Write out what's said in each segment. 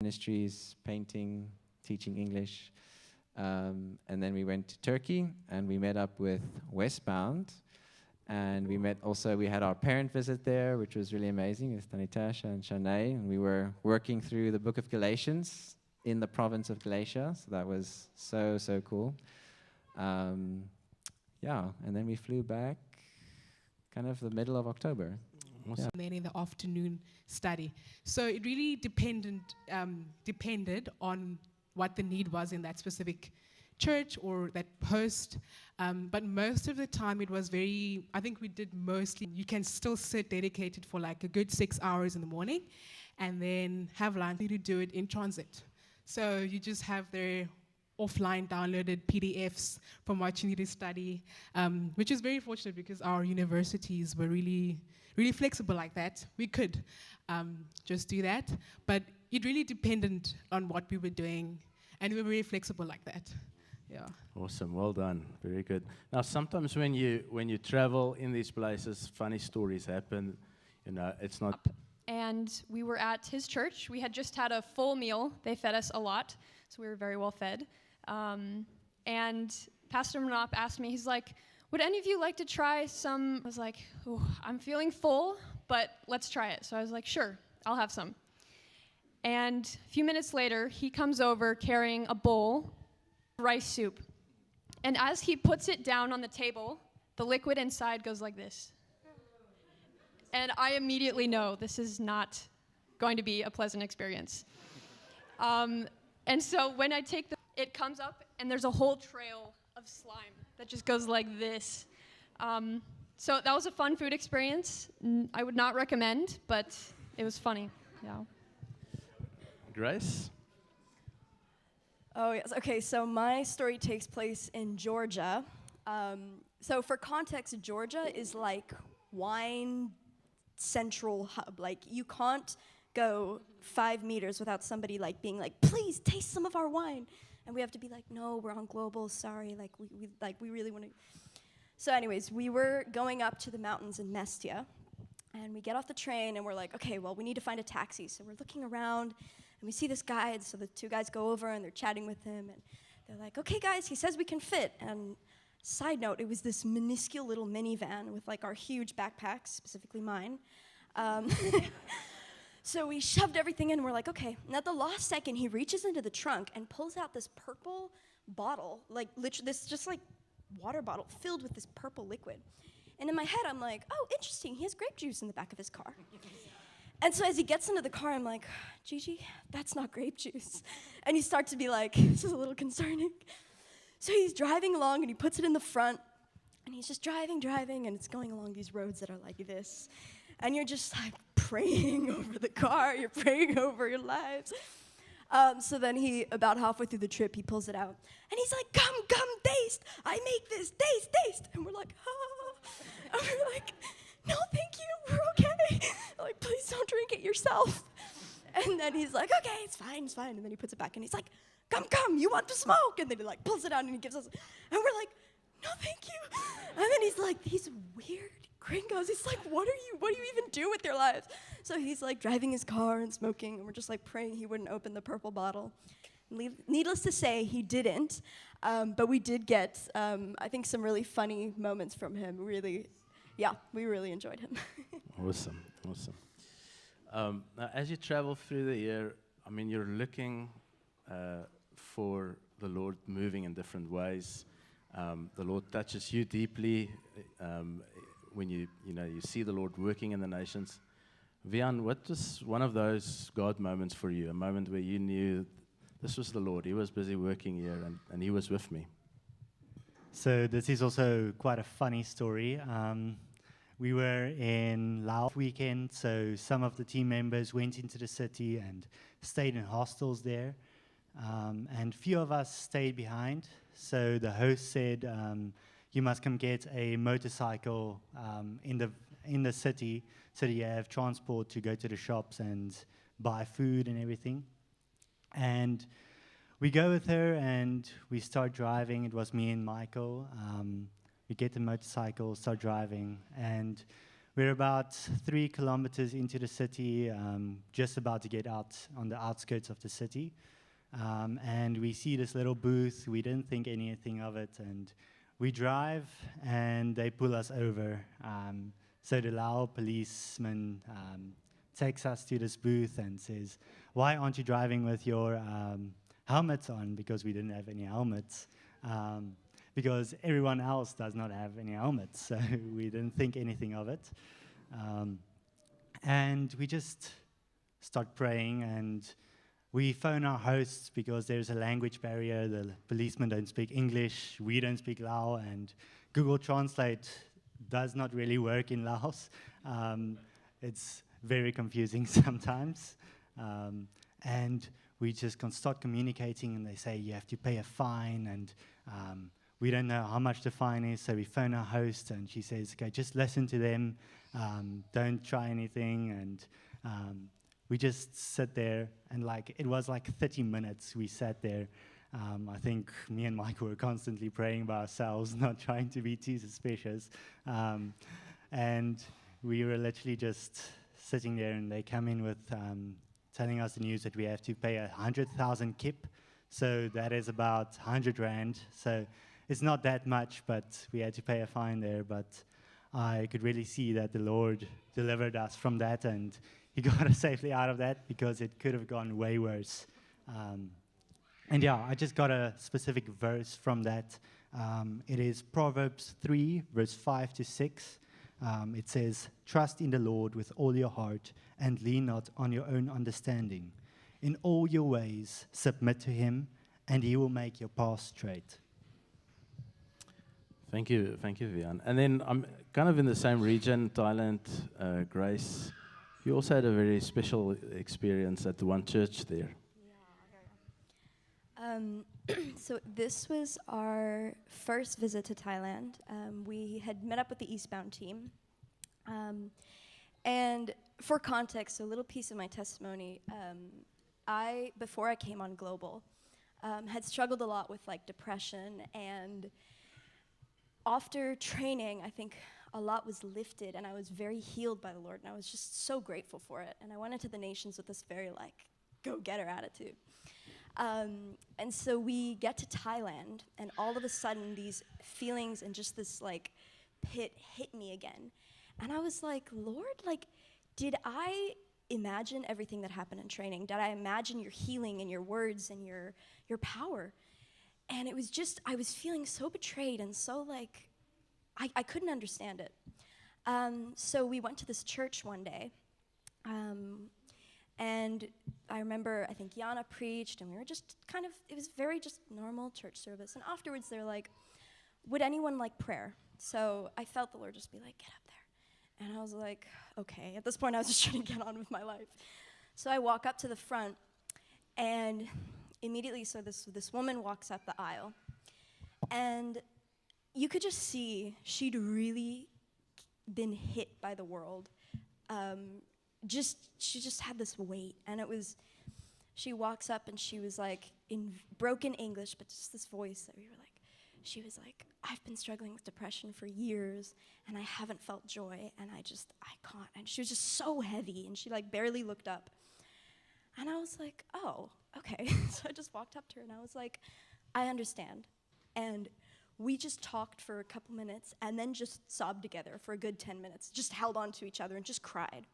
ministries, painting, teaching English. And then we went to Turkey and we met up with Westbound. And we had our parent visit there, which was really amazing with Tanitasha and Shanae. And we were working through the book of Galatians in the province of Galatia. So that was so, so cool. And then we flew back kind of the middle of October. And then in the afternoon study. So it really depended on what the need was in that specific church or that post. But most of the time it was I think we did mostly, you can still sit dedicated for like a good 6 hours in the morning and then have lunch to do it in transit. So you just have their offline downloaded PDFs from what you need to study, which is very fortunate because our universities were really flexible like that. We could just do that, but it really depended on what we were doing, and we were very flexible like that. Yeah. Awesome, well done, very good. Now, sometimes when you travel in these places, funny stories happen. You know, it's not. And we were at his church. We had just had a full meal. They fed us a lot, so we were very well fed. And Pastor Manop asked me, he's like, would any of you like to try some? I was like, oh, I'm feeling full, but let's try it. So I was like, sure, I'll have some. And a few minutes later, he comes over carrying a bowl of rice soup. And as he puts it down on the table, the liquid inside goes like this. And I immediately know this is not going to be a pleasant experience. And so when I take it comes up, and there's a whole trail of slime that just goes like this. So that was a fun food experience. I would not recommend, but it was funny. Yeah. Grace? Oh, yes. Okay, so my story takes place in Georgia. So for context, Georgia is like wine central hub. Like, you can't go 5 meters without somebody like being like, please taste some of our wine. And we have to be like, no, we're on global, sorry, we really want to. So anyways, we were going up to the mountains in Mestia, and we get off the train, and we're like, okay, well, we need to find a taxi. So we're looking around, and we see this guy, and so the two guys go over, and they're chatting with him, and they're like, okay, guys, he says we can fit. And side note, it was this minuscule little minivan with like our huge backpacks, specifically mine. So we shoved everything in, and we're like, okay. And at the last second, he reaches into the trunk and pulls out this purple bottle, like literally this just like water bottle filled with this purple liquid. And in my head, I'm like, oh, interesting, he has grape juice in the back of his car. And so as he gets into the car, I'm like, Gigi, that's not grape juice. And he starts to be like, this is a little concerning. So he's driving along, and he puts it in the front, and he's just driving, and it's going along these roads that are like this. And you're just like praying over the car, you're praying over your lives. So then about halfway through the trip, he pulls it out. And he's like, come, taste. I make this, taste. And we're like, ah. And we're like, no, thank you, we're okay. Like, please don't drink it yourself. And then he's like, okay, it's fine. And then he puts it back, and he's like, come, you want to smoke? And then he like pulls it out, and he gives us, and we're like, no, thank you. And then he's like, these weird gringos. He's like, what do you even do with your lives? So he's like driving his car and smoking, and we're just like praying he wouldn't open the purple bottle. Needless to say, he didn't, but we did get, I think, some really funny moments from him. We really enjoyed him. Awesome. Now, as you travel through the year, I mean, you're looking for the Lord moving in different ways. The Lord touches you deeply when you see the Lord working in the nations. Vian, what was one of those God moments for you? A moment where you knew this was the Lord. He was busy working here, and He was with me. So this is also quite a funny story. We were in Laos weekend, so some of the team members went into the city and stayed in hostels there. And few of us stayed behind. So the host said, you must come get a motorcycle in the city so that you have transport to go to the shops and buy food and everything. And we go with her, and we start driving. It was me and Michael. We get the motorcycle, start driving, and We're about 3 kilometers into the city, just about to get out on the outskirts of the city. And we see this little booth. We didn't think anything of it. And we drive, and they pull us over. So the Lao policeman takes us to this booth and says, "Why aren't you driving with your helmets on?" Because we didn't have any helmets. Because everyone else does not have any helmets, so we didn't think anything of it. And we just start praying, and we phone our hosts because there's a language barrier. The policemen don't speak English, we don't speak Lao, and Google Translate does not really work in Laos. It's very confusing sometimes. And we just can start communicating, and they say, "You have to pay a fine," and we don't know how much the fine is, so we phone our host, and she says, "Okay, just listen to them, don't try anything," and we just sit there, and it was like 30 minutes we sat there. I think me and Michael were constantly praying by ourselves, not trying to be too suspicious, and we were literally just sitting there, and they come in with telling us the news that we have to pay 100,000 kip, so that is about 100 rand, so it's not that much, but we had to pay a fine there. But I could really see that the Lord delivered us from that, and He got us safely out of that, because it could have gone way worse. And yeah, I just got a specific verse from that. It is Proverbs 3, verse 5 to 6. It says, "Trust in the Lord with all your heart, and lean not on your own understanding. In all your ways submit to Him, and He will make your path straight." Thank you, Vian. And then I'm kind of in the same region, Thailand, Grace. You also had a very special experience at the one church there. So this was our first visit to Thailand. We had met up with the Eastbound team. And for context, so a little piece of my testimony, before I came on Global, had struggled a lot with depression, and after training, I think a lot was lifted, and I was very healed by the Lord, and I was just so grateful for it. And I went into the nations with this very go-getter attitude. And so we get to Thailand, and all of a sudden these feelings and just this pit hit me again. And I was like, "Lord, did I imagine everything that happened in training? Did I imagine your healing and your words and your power?" And it was just, I was feeling so betrayed and so I couldn't understand it. So we went to this church one day, and I remember, I think Yana preached, and we were just it was very just normal church service. And afterwards, they're like, "Would anyone like prayer?" So I felt the Lord just be like, "Get up there." And I was like, okay. At this point, I was just trying to get on with my life. So I walk up to the front, and immediately, so this woman walks up the aisle, and you could just see she'd really been hit by the world. She just had this weight, and she walks up, and she was in broken English, but just this voice that she was like, "I've been struggling with depression for years, and I haven't felt joy, and I can't." And she was just so heavy, and she barely looked up. And I was like, "Oh, okay." So I just walked up to her, and I was like, "I understand." And we just talked for a couple minutes, and then just sobbed together for a good 10 minutes, just held on to each other and just cried.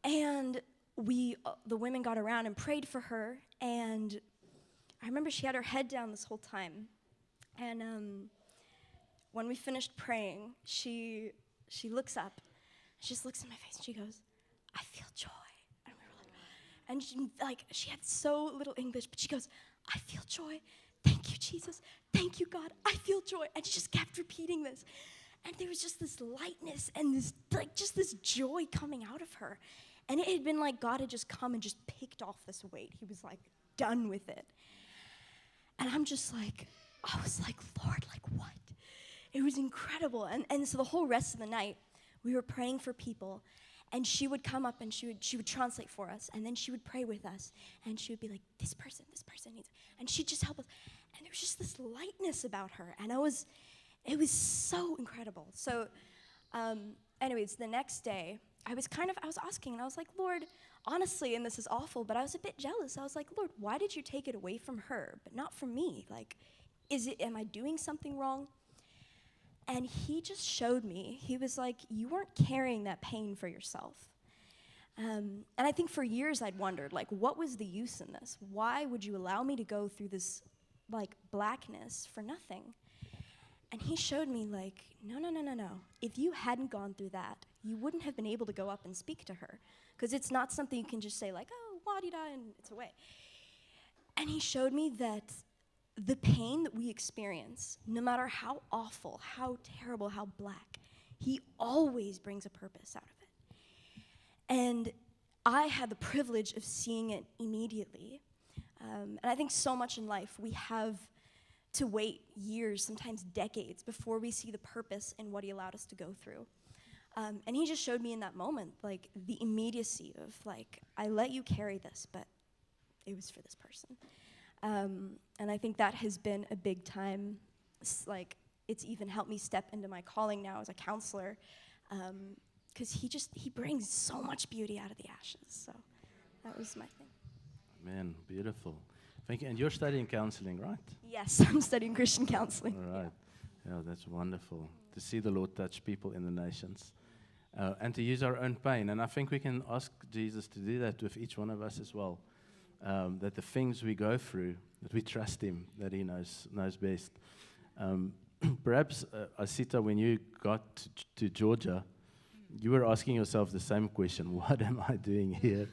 And the women got around and prayed for her, and I remember she had her head down this whole time. And when we finished praying, she looks up, she just looks in my face, and she goes, "I feel joy." And we were and she had so little English, but she goes, "I feel joy. Thank you, Jesus. Thank you, God. I feel joy." And she just kept repeating this. And there was just this lightness and this, just this joy coming out of her. And it had been God had just come and just picked off this weight. He was done with it. And I was like, "Lord, what?" It was incredible. And so the whole rest of the night, we were praying for people. And she would come up, and she would translate for us. And then she would pray with us. And she would be like, this person needs. And she'd just help us. And there was just this lightness about her. And it was so incredible. So anyways, the next day, I was asking, and I was like, Lord, honestly, and this is awful, but I was a bit jealous. I was like, Lord, why did you take it away from her, but not from me? Like, am I doing something wrong? And he just showed me. He was like, you weren't carrying that pain for yourself. And I think for years I'd wondered, like, what was the use in this? Why would you allow me to go through this, like, blackness for nothing? And he showed me, like, no. If you hadn't gone through that, you wouldn't have been able to go up and speak to her. Because it's not something you can just say, like, oh, wa-di-da, and it's away. And he showed me that the pain that we experience, no matter how awful, how terrible, how black, he always brings a purpose out of it. And I had the privilege of seeing it immediately. And I think so much in life we have to wait years, sometimes decades, before we see the purpose in what he allowed us to go through. And he just showed me in that moment, like, the immediacy of, like, I let you carry this, but it was for this person. And I think that has been a big time, like, it's even helped me step into my calling now as a counselor, because he brings so much beauty out of the ashes. So that was my thing. Man, beautiful. Thank you. And you're studying counseling, right? Yes, I'm studying Christian counseling. All right. Yeah, that's wonderful to see the Lord touch people in the nations and to use our own pain. And I think we can ask Jesus to do that with each one of us as well. That the things we go through, that we trust him, that he knows best. Perhaps, Asita, when you got to Georgia, you were asking yourself the same question, what am I doing here?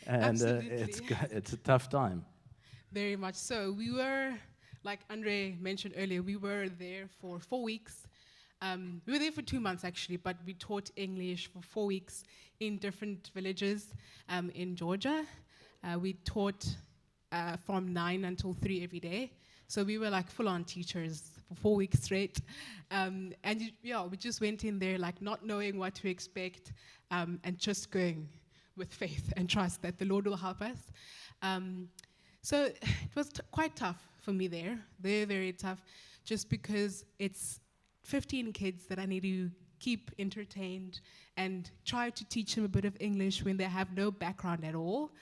And it's a tough time. Very much so. We were, like Andre mentioned earlier, we were there for 4 weeks. We were there for 2 months, actually, but we taught English for 4 weeks in different villages in Georgia. We taught from 9 until 3 every day. So we were like full-on teachers for 4 weeks straight. We just went in there like not knowing what to expect and just going with faith and trust that the Lord will help us. So it was quite tough for me there, very, very tough, just because it's 15 kids that I need to keep entertained and try to teach them a bit of English when they have no background at all.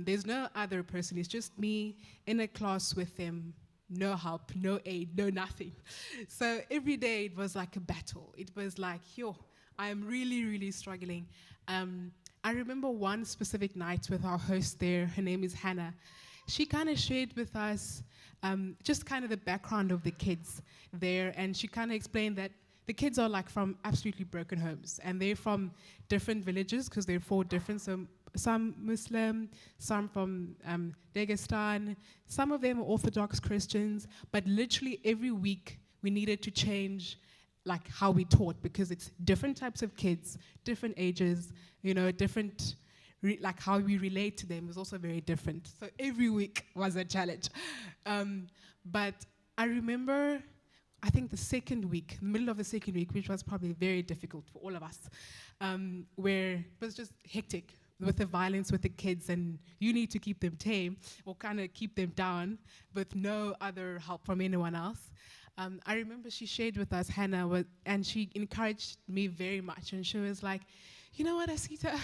There's no other person, it's just me in a class with them, no help, no aid, no nothing. So every day it was like a battle. It was like, I am really, really struggling. I remember one specific night with our host there, her name is Hannah. She kind of shared with us just kind of the background of the kids there, and she kind of explained that the kids are like from absolutely broken homes, and they're from different villages because they're 4 different, so some Muslim, some from Dagestan, some of them are Orthodox Christians, but literally every week we needed to change like how we taught because it's different types of kids, different ages, different, like how we relate to them was also very different. So every week was a challenge. But I remember, I think the middle of the second week, which was probably very difficult for all of us, where it was just hectic with the violence with the kids, and you need to keep them tame or kind of keep them down with no other help from anyone else. I remember she shared with us, Hannah, and she encouraged me very much, and she was like, you know what, Asita,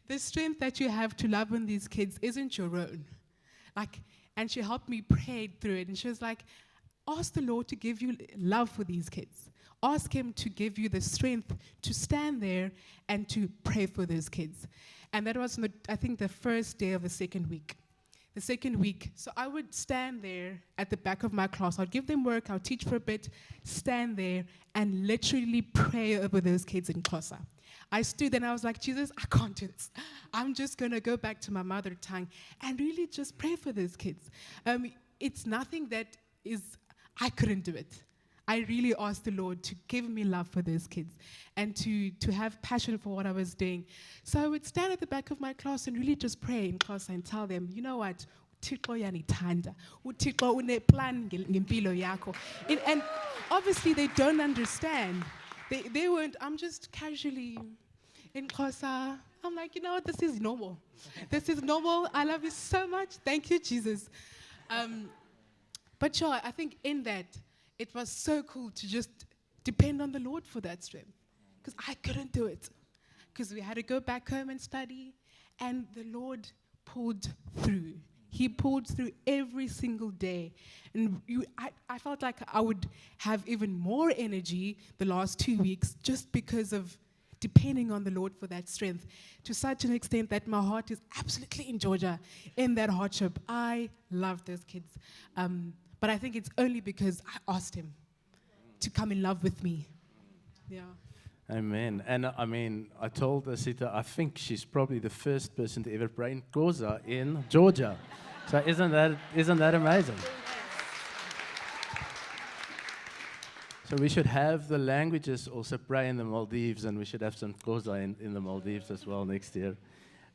the strength that you have to love on these kids isn't your own. And she helped me pray through it, and she was like, ask the Lord to give you love for these kids. Ask him to give you the strength to stand there and to pray for those kids. And that was, I think, the first day of the second week. The second week, so I would stand there at the back of my class. I'd give them work, I'd teach for a bit, stand there, and literally pray over those kids in Xhosa. I stood and I was like, Jesus, I can't do this. I'm just going to go back to my mother tongue and really just pray for those kids. It's nothing that I couldn't do it. I really asked the Lord to give me love for those kids and to have passion for what I was doing. So I would stand at the back of my class and really just pray in class and tell them, you know what, uThixo uyanithanda, uThixo uneplan ngempilo yakho. And obviously they don't understand. They weren't, I'm just casually in Xhosa. I'm like, you know what, this is normal. This is normal. I love you so much. Thank you, Jesus. But I think in that, it was so cool to just depend on the Lord for that strength. because I couldn't do it. Because we had to go back home and study, and the Lord pulled through. He pulled through every single day. And I felt like I would have even more energy the last 2 weeks just because of depending on the Lord for that strength, to such an extent that my heart is absolutely in Georgia in that hardship. I love those kids. But I think it's only because I asked him to come in love with me. Yeah. Amen. And I mean, I told Asita, I think she's probably the first person to ever pray in Xhosa in Georgia. So isn't that amazing? So we should have the languages also pray in the Maldives, and we should have some Xhosa in the Maldives as well next year.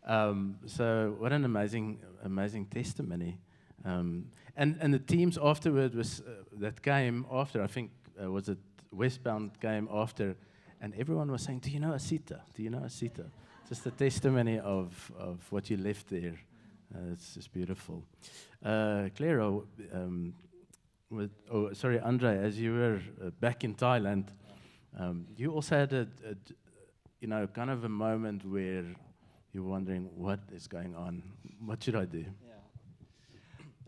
So what an amazing testimony. And the teams afterward was that game after, I think, was it Westbound game after, and everyone was saying, do you know Asita? Do you know Asita? Just a testimony of what you left there. It's just beautiful. Claire, Andre, as you were back in Thailand, you also had kind of a moment where you're wondering, what is going on? What should I do? Yeah.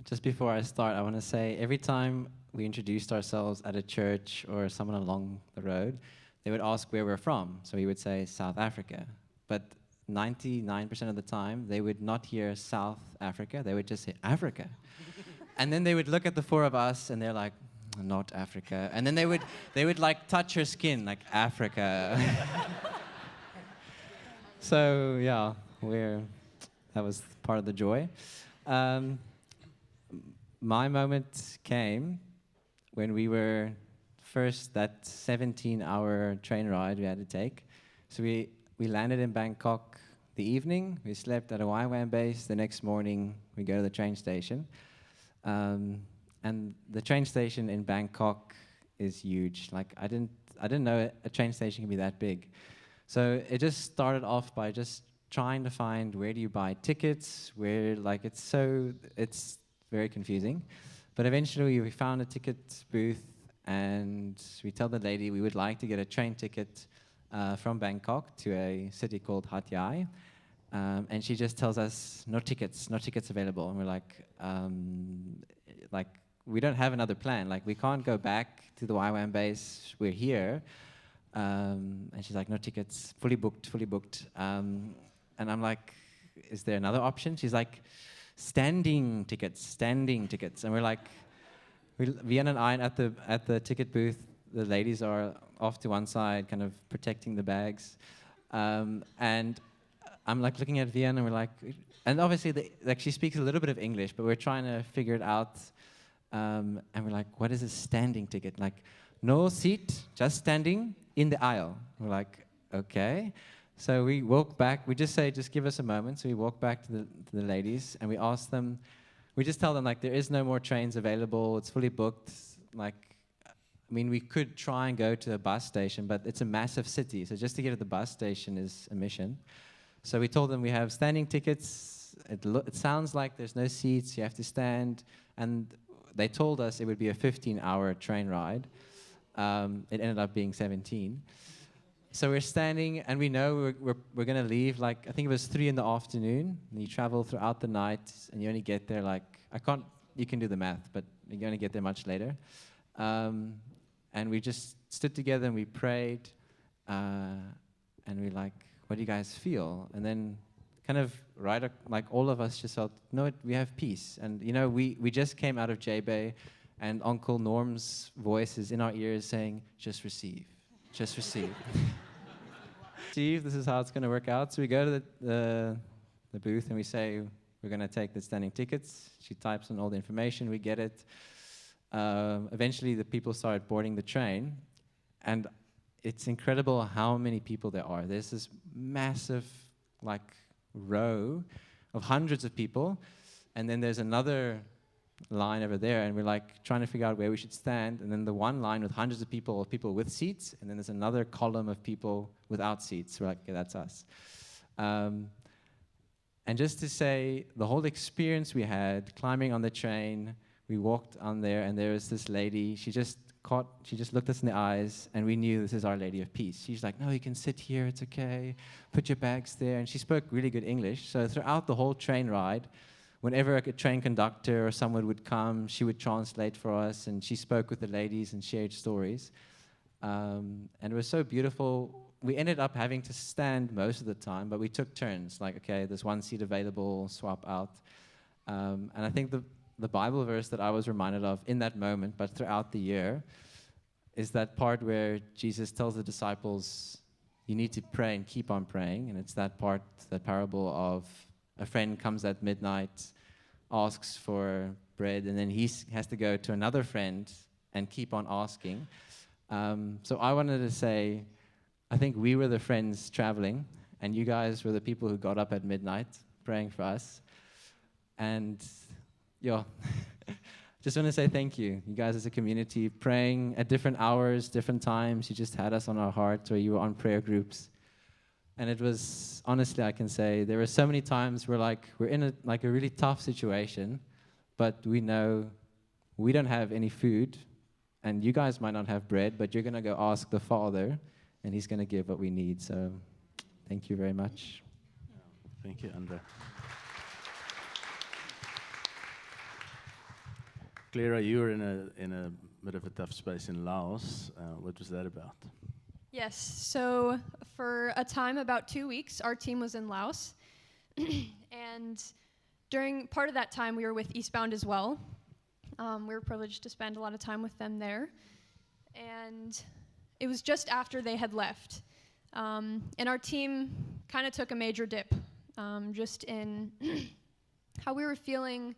Just before I start, I want to say every time we introduced ourselves at a church or someone along the road, they would ask where we're from. So we would say South Africa. But 99% of the time, they would not hear South Africa. They would just say Africa. And then they would look at the four of us, and they're like, not Africa. And then they would like touch her skin, like Africa. So yeah, that was part of the joy. My moment came when we were first that 17-hour train ride we had to take. So we landed in Bangkok the evening. We slept at a YWAM base. The next morning, we go to the train station. And the train station in Bangkok is huge. Like I didn't know a train station can be that big. So it just started off by just trying to find where do you buy tickets, it's very confusing. But eventually we found a ticket booth, and we tell the lady we would like to get a train ticket from Bangkok to a city called Hat Yai. And she just tells us, no tickets available. And we're like, we don't have another plan. Like, we can't go back to the YWAM base. We're here. And she's like, no tickets, fully booked. And I'm like, is there another option? She's like, standing tickets. And we're like, Vienna and I at the ticket booth, the ladies are off to one side, kind of protecting the bags. And I'm like looking at Vienna, and we're like, and obviously she speaks a little bit of English, but we're trying to figure it out. And we're like, what is a standing ticket? Like, no seat, just standing in the aisle. We're like, okay. So we walk back. We just say, just give us a moment. So we walk back to the ladies, and we ask them. We just tell them, like, there is no more trains available. It's fully booked. Like, I mean, we could try and go to a bus station, but it's a massive city. So just to get to the bus station is a mission. So we told them we have standing tickets. It sounds like there's no seats. You have to stand. And they told us it would be a 15-hour train ride. It ended up being 17. So we're standing, and we know we're going to leave, like, I think it was 3 in the afternoon. And you travel throughout the night, and you only get there, like, you can do the math, but you're going to get there much later. And we just stood together, and we prayed, and we like, what do you guys feel? And then kind of like all of us just felt, no, we have peace. And, we just came out of J-Bay, and Uncle Norm's voice is in our ears saying, just receive. Just receive. Steve, this is how it's going to work out. So we go to the booth, and we say, we're going to take the standing tickets. She types in all the information. We get it. Eventually, the people started boarding the train. And it's incredible how many people there are. There's this massive, row of hundreds of people. And then there's another line over there, and we're trying to figure out where we should stand. And then the one line with hundreds of people with seats, and then there's another column of people without seats. We're like, okay, that's us. And just to say, the whole experience we had climbing on the train, we walked on there, and there was this lady. She just she just looked us in the eyes, and we knew this is Our Lady of Peace. She's like, no, you can sit here, it's okay. Put your bags there. And she spoke really good English. So throughout the whole train ride, whenever a train conductor or someone would come, she would translate for us, and she spoke with the ladies and shared stories. And it was so beautiful. We ended up having to stand most of the time, but we took turns, like, okay, there's one seat available, swap out. And I think the Bible verse that I was reminded of in that moment, but throughout the year, is that part where Jesus tells the disciples, you need to pray and keep on praying. And it's that part, that parable of a friend comes at midnight, asks for bread, and then he has to go to another friend and keep on asking. So I wanted to say, I think we were the friends traveling, and you guys were the people who got up at midnight praying for us. And yeah, just want to say thank you. You guys as a community praying at different hours, different times. You just had us on our hearts, or you were on prayer groups. And it was, honestly, I can say, there were so many times where we're in a really tough situation, but we know we don't have any food, and you guys might not have bread, but you're going to go ask the Father, and He's going to give what we need. So thank you very much. Thank you, Andre. Clara, you were in a bit of a tough space in Laos. What was that about? Yes, so for a time, about 2 weeks, our team was in Laos. And during part of that time, we were with Eastbound as well. We were privileged to spend a lot of time with them there. And it was just after they had left. And our team kind of took a major dip, just in how we were feeling,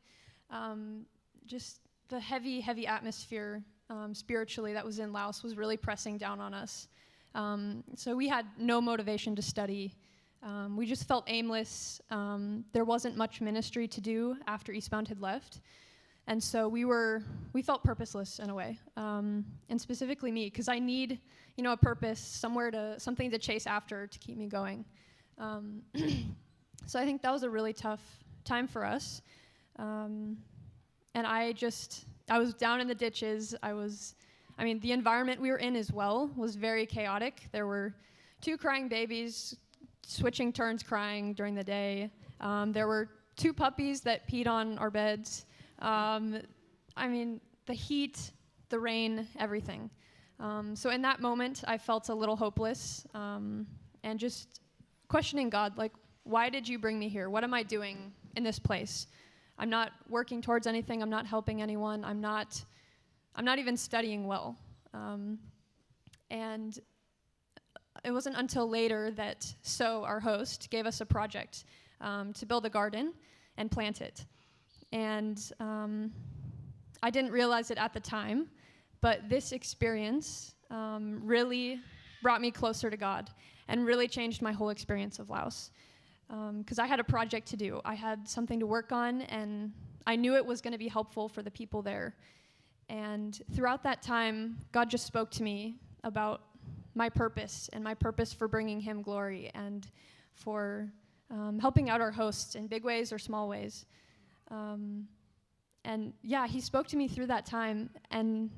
just the heavy, heavy atmosphere spiritually that was in Laos was really pressing down on us. So we had no motivation to study. We just felt aimless. There wasn't much ministry to do after Eastbound had left. And so we felt purposeless in a way, and specifically me, because I need, a purpose, something to chase after to keep me going. So I think that was a really tough time for us. And I was down in the ditches. The environment we were in as well was very chaotic. There were 2 crying babies, switching turns crying during the day. There were 2 puppies that peed on our beds. The heat, the rain, everything. So in that moment, I felt a little hopeless, and just questioning God, why did you bring me here? What am I doing in this place? I'm not working towards anything. I'm not helping anyone. I'm not even studying well. And it wasn't until later that our host, gave us a project to build a garden and plant it. And I didn't realize it at the time, but this experience really brought me closer to God and really changed my whole experience of Laos. Because I had a project to do. I had something to work on, and I knew it was going to be helpful for the people there. And throughout that time, God just spoke to me about my purpose and my purpose for bringing Him glory and for helping out our hosts in big ways or small ways. He spoke to me through that time, and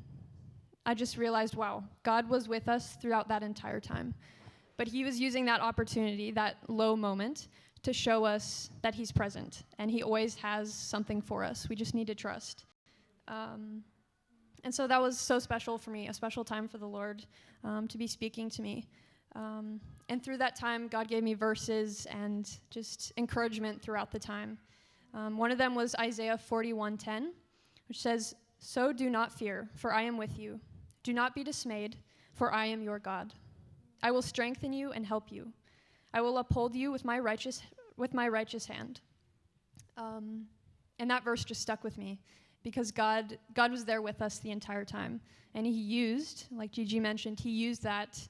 I just realized, wow, God was with us throughout that entire time. But He was using that opportunity, that low moment, to show us that He's present, and He always has something for us. We just need to trust. And so that was so special for me, a special time for the Lord to be speaking to me. And through that time, God gave me verses and just encouragement throughout the time. One of them was Isaiah 41:10, which says, "So do not fear, for I am with you. Do not be dismayed, for I am your God. I will strengthen you and help you. I will uphold you with my righteous hand." And that verse just stuck with me because God was there with us the entire time. And He used, like Gigi mentioned, He used that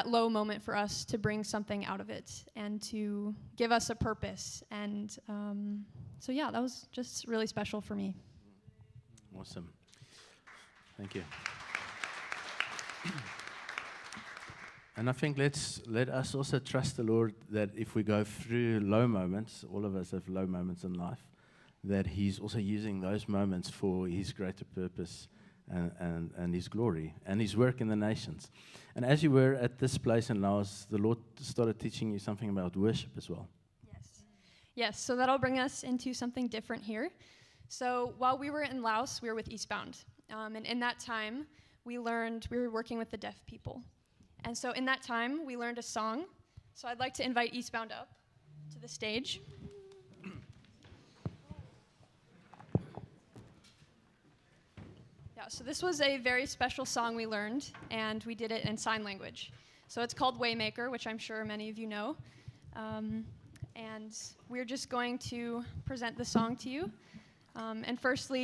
low moment for us to bring something out of it and to give us a purpose. And that was just really special for me. Awesome. Thank you. And I think let us also trust the Lord that if we go through low moments, all of us have low moments in life, that He's also using those moments for His greater purpose and His glory and His work in the nations. And as you were at this place in Laos, the Lord started teaching you something about worship as well. Yes. Yes, so that'll bring us into something different here. So while we were in Laos, we were with Eastbound. And in that time, we were working with the deaf people. And so in that time, we learned a song. So I'd like to invite Eastbound up to the stage. Yeah, so this was a very special song we learned, and we did it in sign language. So it's called Waymaker, which I'm sure many of you know. And we're just going to present the song to you. And firstly,